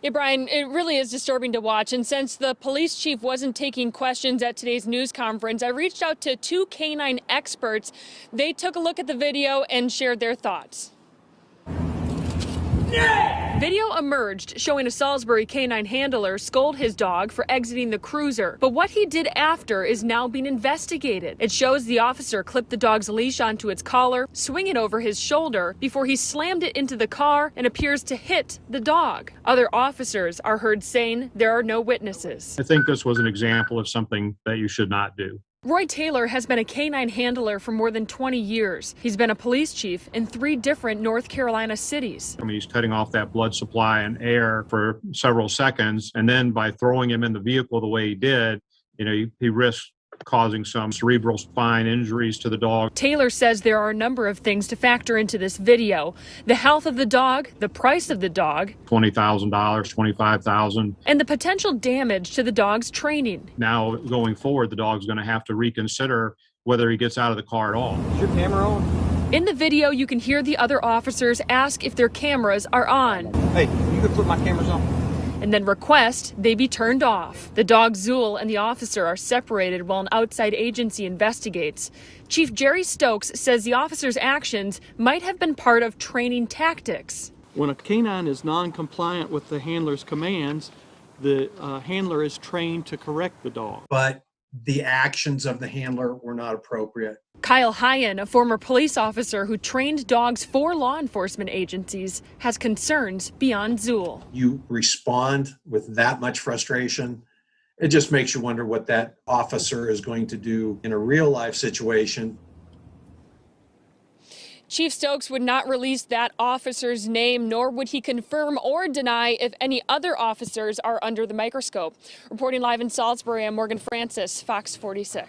Hey, Brian, it really is disturbing to watch. And since the police chief wasn't taking questions at today's news conference, I reached out to two canine experts. They took a look at the video and shared their thoughts. Video emerged showing a Salisbury canine handler scold his dog for exiting the cruiser. But what he did after is now being investigated. It shows the officer clipped the dog's leash onto its collar, swing it over his shoulder before he slammed it into the car and appears to hit the dog. Other officers are heard saying there are no witnesses. I think this was an example of something that you should not do. Roy Taylor has been a canine handler for more than 20 years. He's been a police chief in 3 different North Carolina cities. I mean, he's cutting off that blood supply and air for several seconds. And then by throwing him in the vehicle the way he did, he risked causing some cerebral spine injuries to the dog. Taylor says there are a number of things to factor into this video. The health of the dog, the price of the dog, $20,000, $25,000. and the potential damage to the dog's training. Now, going forward, the dog's going to have to reconsider whether he gets out of the car at all. Is your camera on? In the video, you can hear the other officers ask if their cameras are on. Hey, you could put my cameras on. And then request they be turned off. The dog Zool and the officer are separated while an outside agency investigates. Chief Jerry Stokes says the officer's actions might have been part of training tactics. When a canine is non-compliant with the handler's commands, the handler is trained to correct the dog. But the actions of the handler were not appropriate. Kyle Hyen, a former police officer who trained dogs for law enforcement agencies, has concerns beyond Zool. You respond with that much frustration, it just makes you wonder what that officer is going to do in a real life situation. Chief Stokes would not release that officer's name, nor would he confirm or deny if any other officers are under the microscope. Reporting live in Salisbury, I'm Morgan Francis, Fox 46.